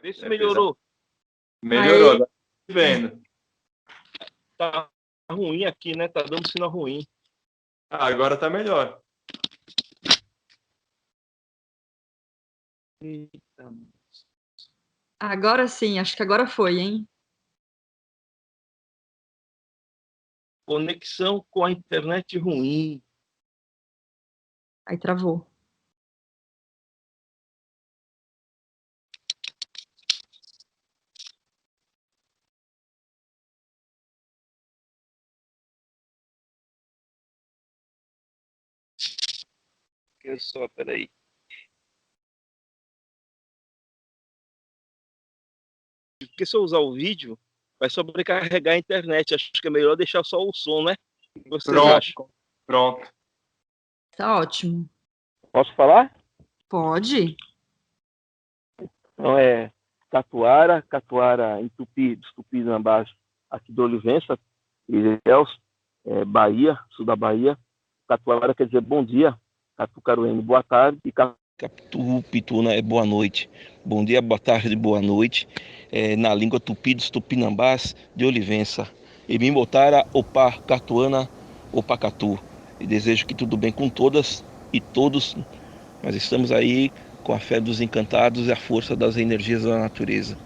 Vê se melhorou. Melhorou, Aí. tá vendo? Tá ruim aqui, né? Tá dando sinal ruim. Agora tá melhor. Eita. Agora sim, acho que agora foi, hein? Conexão com a internet ruim. Aí travou. Olha só, peraí. Porque se eu usar o vídeo, vai sobrecarregar a internet. Acho que é melhor deixar só o som, né? O que vocês acham? Pronto. Tá ótimo. Posso falar? Pode? Então é Catuara em Tupi, dos Tupinambás, aqui de Olivença, Ilhéus, Bahia, sul da Bahia. Catuara quer dizer bom dia, Catucaruene, boa tarde, e Catu Pituna é boa noite. Bom dia, boa tarde, boa noite. Na língua tupi dos Tupinambás de Olivença. E me botara Opa Catuana, Opa Catu. E desejo que tudo bem com todas e todos. Nós estamos aí com a fé dos encantados e a força das energias da natureza.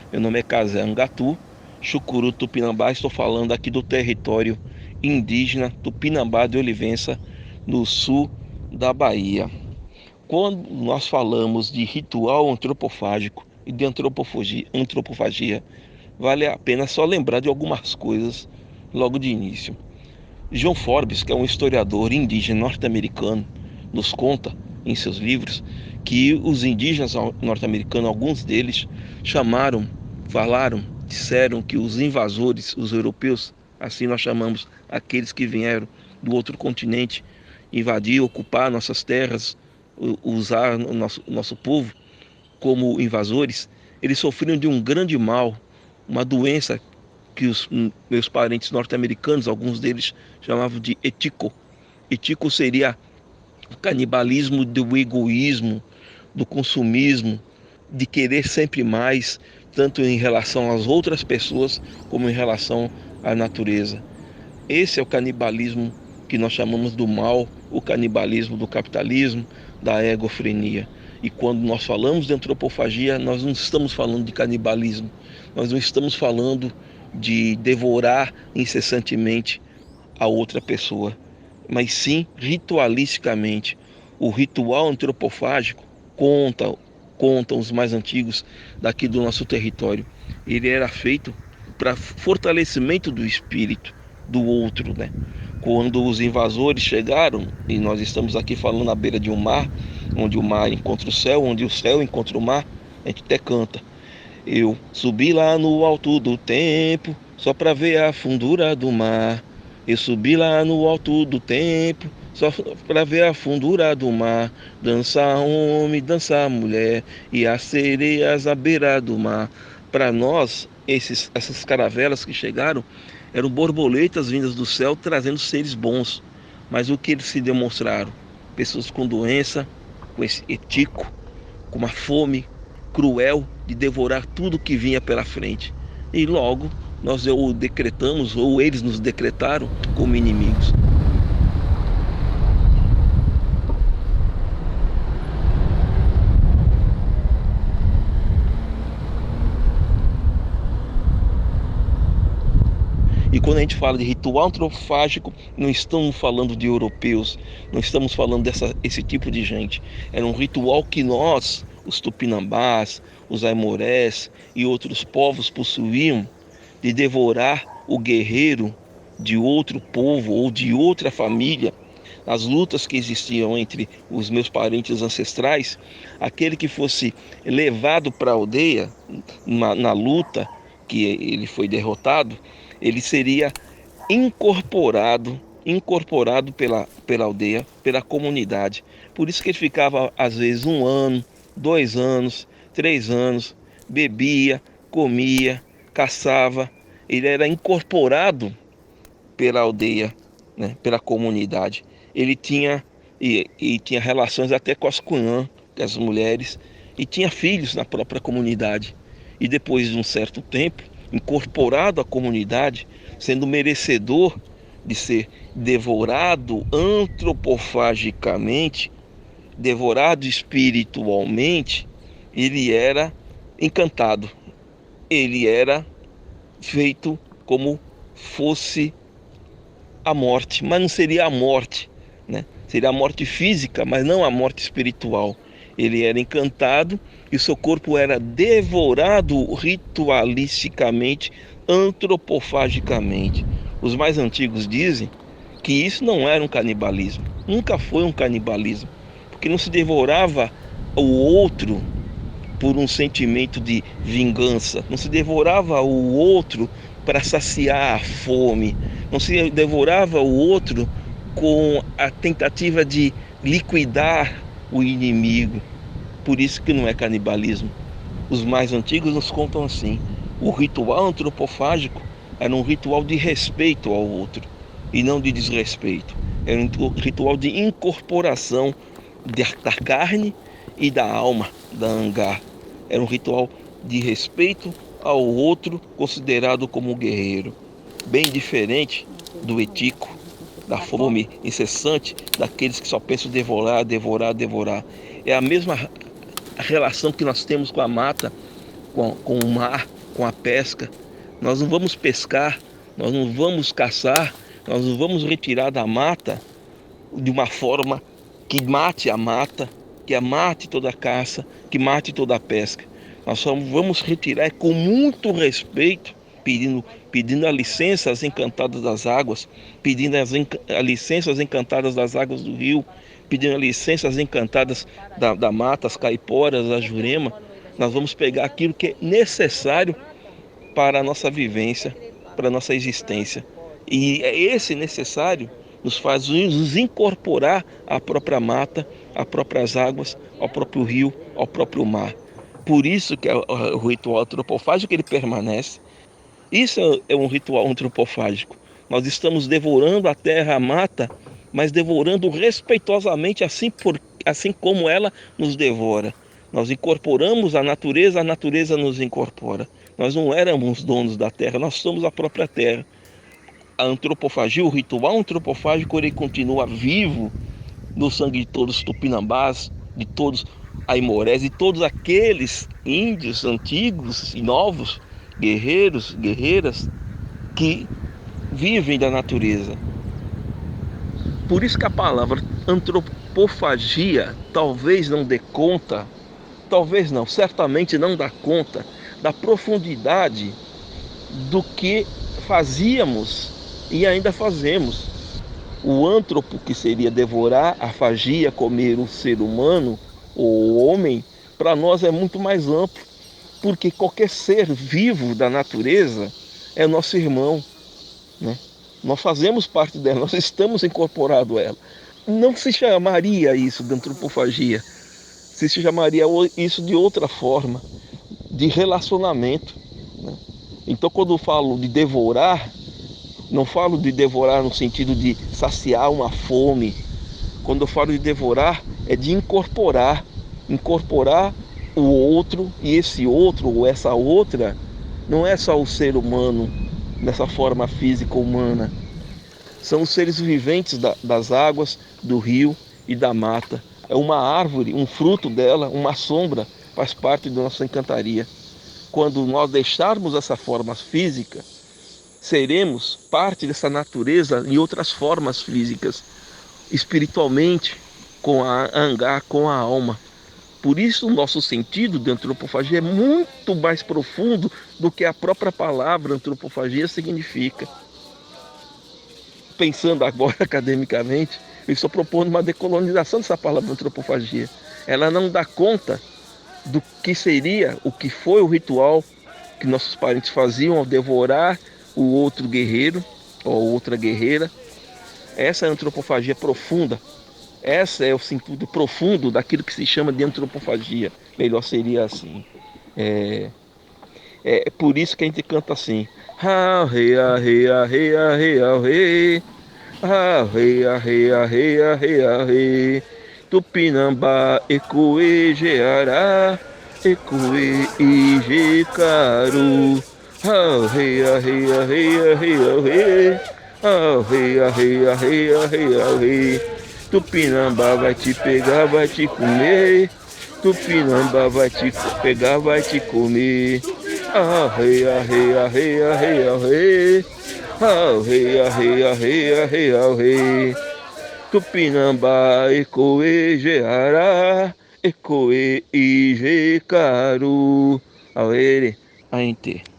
Meu nome é Casé Angatu, Chucuru Tupinambá. Estou falando aqui do território indígena Tupinambá de Olivença, no sul da Bahia. Quando nós falamos de ritual antropofágico e de antropofagia, vale a pena só lembrar de algumas coisas logo de início. John Forbes, que é um historiador indígena norte-americano, nos conta em seus livros que os indígenas norte-americanos, alguns deles, disseram que os invasores, os europeus, assim nós chamamos aqueles que vieram do outro continente, invadir, ocupar nossas terras, usar o nosso povo como invasores, eles sofriam de um grande mal, uma doença que os meus parentes norte-americanos, alguns deles chamavam de etico. Etico seria o canibalismo do egoísmo, do consumismo, de querer sempre mais, tanto em relação às outras pessoas como em relação à natureza. Esse é o canibalismo que nós chamamos do mal, o canibalismo do capitalismo, da egofrenia. E quando nós falamos de antropofagia, nós não estamos falando de canibalismo, nós não estamos falando de devorar incessantemente a outra pessoa, mas sim ritualisticamente. O ritual antropofágico contam os mais antigos daqui do nosso território. Ele era feito para fortalecimento do espírito do outro, né? Quando os invasores chegaram, e nós estamos aqui falando à beira de um mar, onde o mar encontra o céu, onde o céu encontra o mar, a gente até canta. Eu subi lá no alto do tempo, só para ver a fundura do mar. Eu subi lá no alto do tempo, só para ver a fundura do mar. Dançar homem, dançar mulher, e as sereias à beira do mar. Para nós, essas caravelas que chegaram eram borboletas vindas do céu trazendo seres bons. Mas o que eles se demonstraram? Pessoas com doença, com esse etico, com uma fome cruel de devorar tudo que vinha pela frente. E logo nós o decretamos, ou eles nos decretaram como inimigos. E quando a gente fala de ritual antropofágico, não estamos falando de europeus, não estamos falando desse tipo de gente. Era um ritual que nós, os tupinambás, os aimorés e outros povos possuíam de devorar o guerreiro de outro povo ou de outra família. As lutas que existiam entre os meus parentes ancestrais, aquele que fosse levado para a aldeia na luta, que ele foi derrotado, ele seria incorporado pela aldeia, pela comunidade. Por isso que ele ficava às vezes 1 ano, 2 anos, 3 anos, bebia, comia, caçava. Ele era incorporado pela aldeia, né, pela comunidade. Ele tinha e tinha relações até com as cunhãs, com as mulheres, e tinha filhos na própria comunidade. e depois de um certo tempo, incorporado à comunidade, sendo merecedor de ser devorado antropofagicamente, devorado espiritualmente, ele era encantado, ele era feito como fosse a morte, mas não seria a morte, né? Seria a morte física, mas não a morte espiritual. Ele era encantado e seu corpo era devorado ritualisticamente, antropofagicamente. Os mais antigos dizem que isso não era um canibalismo, nunca foi um canibalismo, porque não se devorava o outro por um sentimento de vingança, não se devorava o outro para saciar a fome, não se devorava o outro com a tentativa de liquidar o inimigo. Por isso que não é canibalismo. Os mais antigos nos contam assim: o ritual antropofágico era um ritual de respeito ao outro e não de desrespeito. Era um ritual de incorporação da carne e da alma da Angar. Era um ritual de respeito ao outro considerado como guerreiro, bem diferente do etico, da fome incessante daqueles que só pensam devorar, devorar, devorar. É a mesma relação que nós temos com a mata, com o mar, com a pesca. Nós não vamos pescar, nós não vamos caçar, nós não vamos retirar da mata de uma forma que mate a mata, que mate toda a caça, que mate toda a pesca. Nós só vamos retirar com muito respeito, pedindo a licença às encantadas das águas, pedindo a licença às encantadas das águas do rio, pedindo a licença às encantadas da mata, as caiporas, a jurema. Nós vamos pegar aquilo que é necessário para a nossa vivência, para a nossa existência. E é esse necessário nos faz nos incorporar à própria mata, às próprias águas, ao próprio rio, ao próprio mar. Por isso que é o ritual antropofágico, ele permanece. Isso é um ritual antropofágico. Nós estamos devorando a terra, a mata, mas devorando respeitosamente, assim como ela nos devora. Nós incorporamos a natureza nos incorpora. Nós não éramos donos da terra, nós somos a própria terra. A antropofagia, o ritual antropofágico, ele continua vivo no sangue de todos os tupinambás, de todos aimorés, de todos aqueles índios antigos e novos, guerreiros, guerreiras, que vivem da natureza. Por isso que a palavra antropofagia talvez não dê conta, talvez não, certamente não dá conta da profundidade do que fazíamos e ainda fazemos. O antropo, que seria devorar, a fagia, comer o ser humano, o homem, para nós é muito mais amplo, porque qualquer ser vivo da natureza é nosso irmão, né? Nós fazemos parte dela, nós estamos incorporados a ela. Não se chamaria isso de antropofagia, se chamaria isso de outra forma, de relacionamento, né? Então, quando eu falo de devorar, não falo de devorar no sentido de saciar uma fome. Quando eu falo de devorar, é de incorporar o outro, e esse outro ou essa outra não é só o ser humano nessa forma física humana. São os seres viventes das águas, do rio e da mata. É uma árvore, um fruto dela, uma sombra, faz parte da nossa encantaria. Quando nós deixarmos essa forma física, seremos parte dessa natureza em outras formas físicas, espiritualmente, com a Angar, com a alma. Por isso o nosso sentido de antropofagia é muito mais profundo do que a própria palavra antropofagia significa. Pensando agora academicamente, eu estou propondo uma decolonização dessa palavra antropofagia. Ela não dá conta do que seria, o que foi o ritual que nossos parentes faziam ao devorar o outro guerreiro ou outra guerreira. Essa é a antropofagia profunda. Essa é o sentido profundo daquilo que se chama de antropofagia. Melhor seria assim. É por isso que a gente canta assim: ha re a re a re a re a re, ha re a re a re a re a re, Tupinambá ecoe geará, ecoe e jecaru. Ah, rei, ah, rei, ah, rei, ah, rei, ah, rei. Ah, rei, ah, rei, ah, rei, ah, rei, ah, rei. Tupinambá vai te pegar, vai te comer. Tupinambá vai te pegar, vai te comer. Ah, rei, ah, rei, ah, rei, ah, rei, ah, rei. Ah, rei, ah, rei, ah, rei, ah, rei, ah, rei. Tupinambá, ecoe, geará, ecoe e jecaru. Aere, aente.